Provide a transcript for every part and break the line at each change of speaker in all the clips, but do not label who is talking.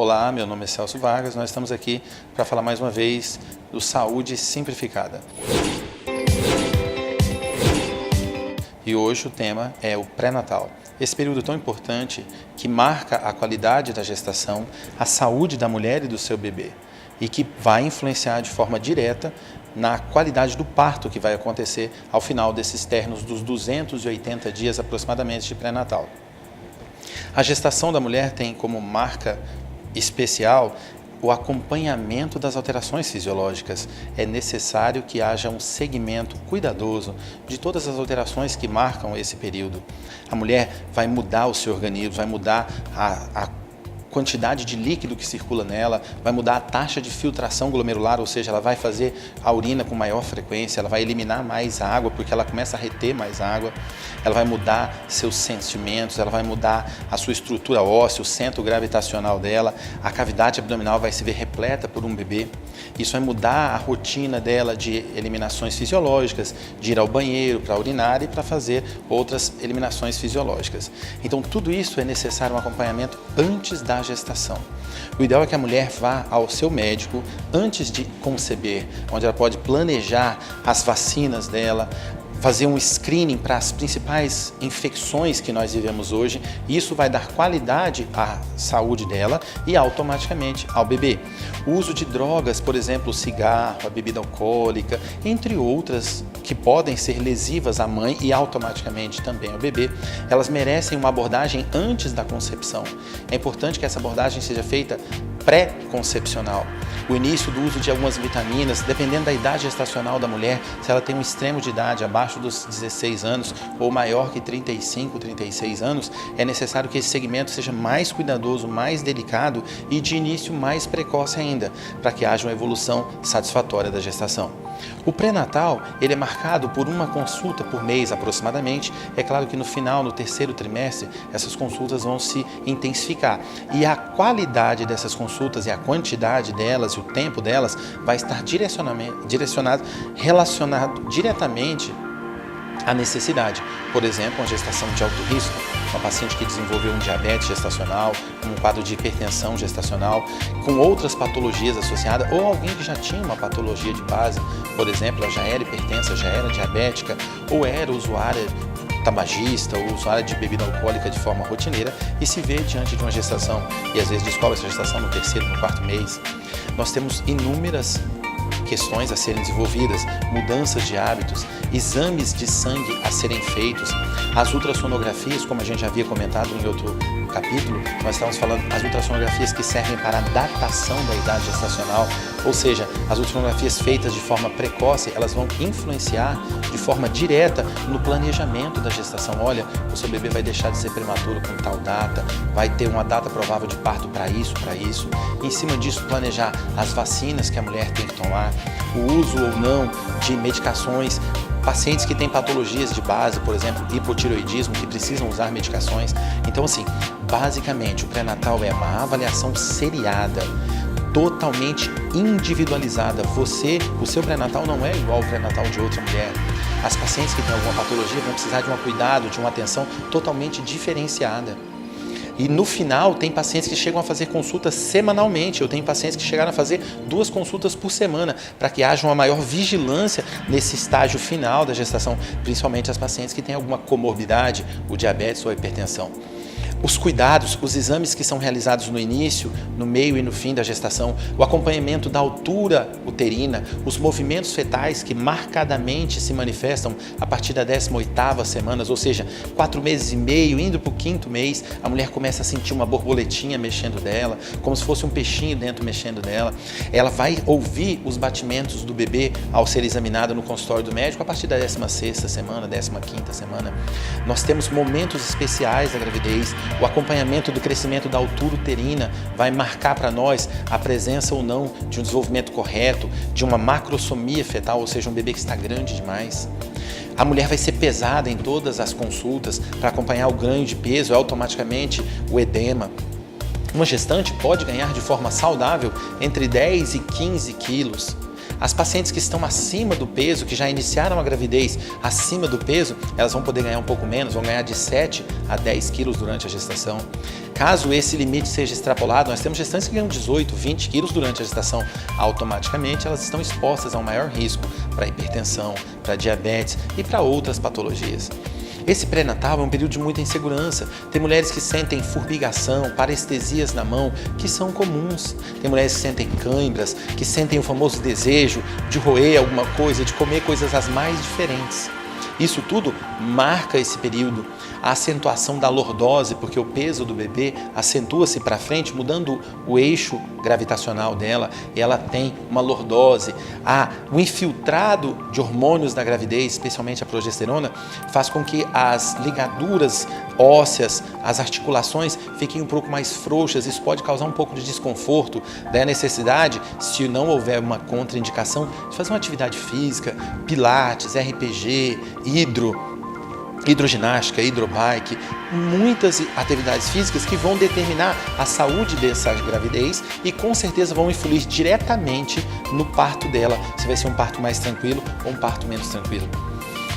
Olá, meu nome é Celso Vargas, nós estamos aqui para falar mais uma vez do Saúde Simplificada. E hoje o tema é o pré-natal. Esse período tão importante que marca a qualidade da gestação, a saúde da mulher e do seu bebê e que vai influenciar de forma direta na qualidade do parto que vai acontecer ao final desses términos dos 280 dias aproximadamente de pré-natal. A gestação da mulher tem como marca especial o acompanhamento das alterações fisiológicas. É necessário que haja um segmento cuidadoso de todas as alterações que marcam esse período. A mulher vai mudar o seu organismo, vai mudar a quantidade de líquido que circula nela, vai mudar a taxa de filtração glomerular, ou seja, ela vai fazer a urina com maior frequência, ela vai eliminar mais água porque ela começa a reter mais água, ela vai mudar seus sentimentos, ela vai mudar a sua estrutura óssea, o centro gravitacional dela, a cavidade abdominal vai se ver repleta por um bebê. Isso vai mudar a rotina dela de eliminações fisiológicas, de ir ao banheiro para urinar e para fazer outras eliminações fisiológicas. Então tudo isso é necessário um acompanhamento antes da gestação. O ideal é que a mulher vá ao seu médico antes de conceber, onde ela pode planejar as vacinas dela, fazer um screening para as principais infecções que nós vivemos hoje. Isso vai dar qualidade à saúde dela e automaticamente ao bebê. O uso de drogas, por exemplo, o cigarro, a bebida alcoólica, entre outras que podem ser lesivas à mãe e automaticamente também ao bebê, elas merecem uma abordagem antes da concepção. É importante que essa abordagem seja feita pré-concepcional. O início do uso de algumas vitaminas, dependendo da idade gestacional da mulher, se ela tem um extremo de idade abaixo dos 16 anos ou maior que 35, 36 anos, é necessário que esse segmento seja mais cuidadoso, mais delicado e de início mais precoce ainda, para que haja uma evolução satisfatória da gestação. O pré-natal, ele é marcado por uma consulta por mês aproximadamente. É claro que no final, no terceiro trimestre, essas consultas vão se intensificar. E a qualidade dessas consultas e a quantidade delas e o tempo delas vai estar relacionado diretamente à necessidade. Por exemplo, uma gestação de alto risco, uma paciente que desenvolveu um diabetes gestacional, um quadro de hipertensão gestacional, com outras patologias associadas, ou alguém que já tinha uma patologia de base, por exemplo, ela já era hipertensa, já era diabética, ou era usuária tabagista ou usuária de bebida alcoólica de forma rotineira e se vê diante de uma gestação e às vezes descobre essa gestação no terceiro, no quarto mês. Nós temos inúmeras questões a serem desenvolvidas, mudanças de hábitos, exames de sangue a serem feitos, as ultrassonografias, como a gente já havia comentado em outro capítulo, nós estamos falando as ultrassonografias que servem para a datação da idade gestacional, ou seja, as ultrassonografias feitas de forma precoce, elas vão influenciar de forma direta no planejamento da gestação. Olha, o seu bebê vai deixar de ser prematuro com tal data, vai ter uma data provável de parto para isso. Em cima disso, planejar as vacinas que a mulher tem que tomar, o uso ou não de medicações, pacientes que têm patologias de base, por exemplo, hipotireoidismo, que precisam usar medicações. Então, assim, basicamente, o pré-natal é uma avaliação seriada, totalmente individualizada. O seu pré-natal não é igual ao pré-natal de outra mulher. As pacientes que têm alguma patologia vão precisar de um cuidado, de uma atenção totalmente diferenciada. E no final, tem pacientes que chegam a fazer consultas semanalmente. Eu tenho pacientes que chegaram a fazer 2 consultas por semana, para que haja uma maior vigilância nesse estágio final da gestação, principalmente as pacientes que têm alguma comorbidade, o diabetes ou a hipertensão. Os cuidados, os exames que são realizados no início, no meio e no fim da gestação, o acompanhamento da altura uterina, os movimentos fetais que marcadamente se manifestam a partir da 18ª semana, ou seja, 4 meses e meio, indo para o 5º mês, a mulher começa a sentir uma borboletinha mexendo dela, como se fosse um peixinho dentro mexendo dela. Ela vai ouvir os batimentos do bebê ao ser examinada no consultório do médico a partir da 16ª semana, 15ª semana. Nós temos momentos especiais da gravidez. O acompanhamento do crescimento da altura uterina vai marcar para nós a presença ou não de um desenvolvimento correto, de uma macrosomia fetal, ou seja, um bebê que está grande demais. A mulher vai ser pesada em todas as consultas para acompanhar o ganho de peso, automaticamente o edema. Uma gestante pode ganhar de forma saudável entre 10 e 15 quilos. As pacientes que estão acima do peso, que já iniciaram a gravidez acima do peso, elas vão poder ganhar um pouco menos, vão ganhar de 7 a 10 quilos durante a gestação. Caso esse limite seja extrapolado, nós temos gestantes que ganham 18, 20 quilos durante a gestação. Automaticamente elas estão expostas a um maior risco para hipertensão, para diabetes e para outras patologias. Esse pré-natal é um período de muita insegurança. Tem mulheres que sentem formigação, parestesias na mão, que são comuns. Tem mulheres que sentem cãibras, que sentem o famoso desejo de roer alguma coisa, de comer coisas as mais diferentes. Isso tudo marca esse período. A acentuação da lordose, porque o peso do bebê acentua-se para frente, mudando o eixo gravitacional dela, e ela tem uma lordose. O infiltrado de hormônios da gravidez, especialmente a progesterona, faz com que as ligaduras ósseas, as articulações fiquem um pouco mais frouxas. Isso pode causar um pouco de desconforto. Daí a necessidade, se não houver uma contraindicação, de fazer uma atividade física, pilates, RPG, hidroginástica, hidrobike, muitas atividades físicas que vão determinar a saúde dessa gravidez e com certeza vão influir diretamente no parto dela, se vai ser um parto mais tranquilo ou um parto menos tranquilo.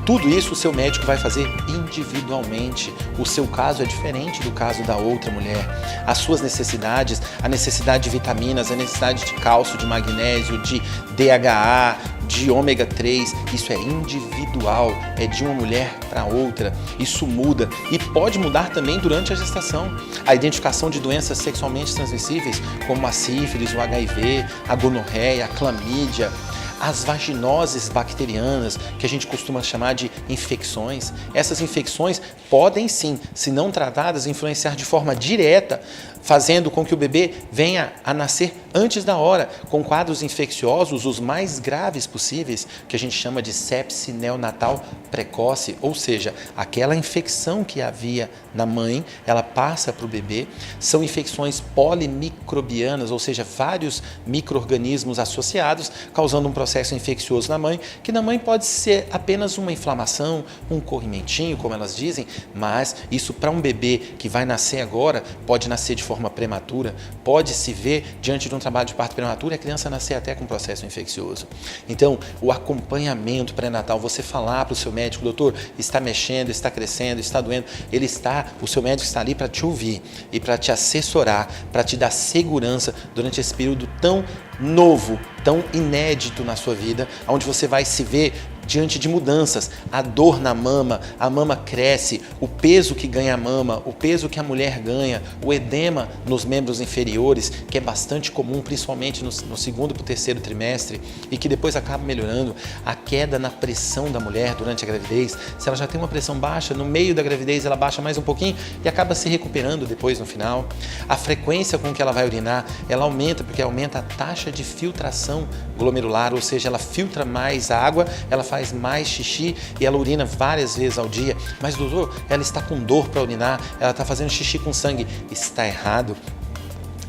Tudo isso o seu médico vai fazer individualmente. O seu caso é diferente do caso da outra mulher. As suas necessidades, a necessidade de vitaminas, a necessidade de cálcio, de magnésio, de DHA, de ômega 3, isso é individual, é de uma mulher para outra. Isso muda e pode mudar também durante a gestação. A identificação de doenças sexualmente transmissíveis, como a sífilis, o HIV, a gonorreia, a clamídia, as vaginoses bacterianas, que a gente costuma chamar de infecções. Essas infecções podem sim, se não tratadas, influenciar de forma direta, fazendo com que o bebê venha a nascer antes da hora, com quadros infecciosos os mais graves possíveis, que a gente chama de sepse neonatal precoce, ou seja, aquela infecção que havia na mãe, ela passa para o bebê. São infecções polimicrobianas, ou seja, vários micro-organismos associados, causando um processo infeccioso na mãe, que na mãe pode ser apenas uma inflamação, um corrimentinho, como elas dizem, mas isso para um bebê que vai nascer agora, pode nascer de forma prematura, pode se ver diante de um trabalho de parto prematuro e a criança nascer até com processo infeccioso. Então, o acompanhamento pré-natal, você falar para o seu médico, doutor, está mexendo, está crescendo, está doendo, o seu médico está ali para te ouvir e para te assessorar, para te dar segurança durante esse período tão novo, tão inédito na sua vida, onde você vai se ver diante de mudanças, a dor na mama, a mama cresce, o peso que ganha a mama, o peso que a mulher ganha, o edema nos membros inferiores, que é bastante comum, principalmente no segundo para o terceiro trimestre, e que depois acaba melhorando, a queda na pressão da mulher durante a gravidez. Se ela já tem uma pressão baixa, no meio da gravidez ela baixa mais um pouquinho e acaba se recuperando depois no final. A frequência com que ela vai urinar, ela aumenta, porque aumenta a taxa de filtração glomerular, ou seja, ela filtra mais a água, ela faz mais xixi e ela urina várias vezes ao dia. Mas doutor, ela está com dor para urinar, ela está fazendo xixi com sangue. Está errado.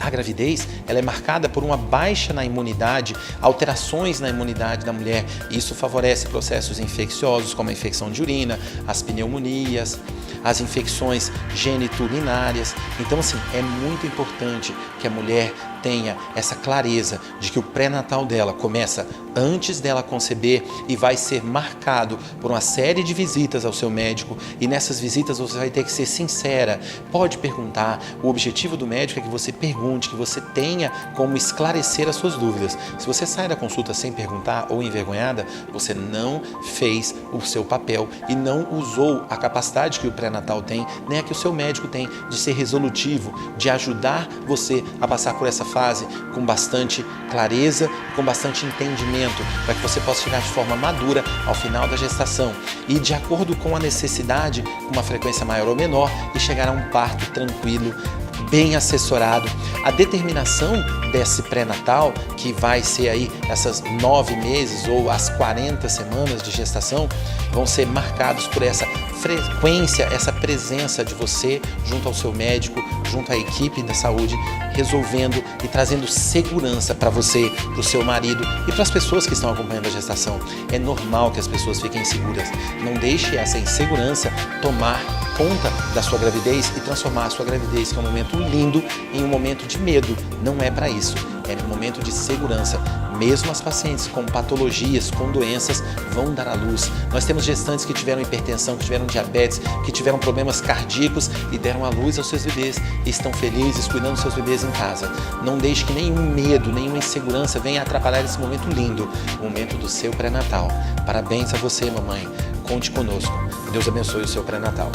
A gravidez, ela é marcada por uma baixa na imunidade, alterações na imunidade da mulher. Isso favorece processos infecciosos, como a infecção de urina, as pneumonias, as infecções geniturinárias. Então, assim, é muito importante que a mulher tenha essa clareza de que o pré-natal dela começa antes dela conceber e vai ser marcado por uma série de visitas ao seu médico, e nessas visitas você vai ter que ser sincera, pode perguntar. O objetivo do médico é que você pergunte, que você tenha como esclarecer as suas dúvidas. Se você sai da consulta sem perguntar ou envergonhada, você não fez o seu papel e não usou a capacidade que o pré-natal tem, nem a que o seu médico tem de ser resolutivo, de ajudar você a passar por essa fase com bastante clareza, com bastante entendimento, para que você possa chegar de forma madura ao final da gestação e de acordo com a necessidade, com uma frequência maior ou menor, e chegar a um parto tranquilo, bem assessorado. A determinação desse pré-natal, que vai ser aí essas 9 meses ou as 40 semanas de gestação, vão ser marcados por essa frequência, essa presença de você junto ao seu médico, junto à equipe da saúde, resolvendo e trazendo segurança para você, para o seu marido e para as pessoas que estão acompanhando a gestação. É normal que as pessoas fiquem inseguras. Não deixe essa insegurança tomar conta da sua gravidez e transformar a sua gravidez, que é um momento lindo, em um momento de medo. Não é para isso, é um momento de segurança. Mesmo as pacientes com patologias, com doenças, vão dar à luz. Nós temos gestantes que tiveram hipertensão, que tiveram diabetes, que tiveram problemas cardíacos e deram à luz aos seus bebês e estão felizes cuidando dos seus bebês em casa. Não deixe que nenhum medo, nenhuma insegurança venha atrapalhar esse momento lindo, o momento do seu pré-natal. Parabéns a você, mamãe. Conte conosco. Deus abençoe o seu pré-natal.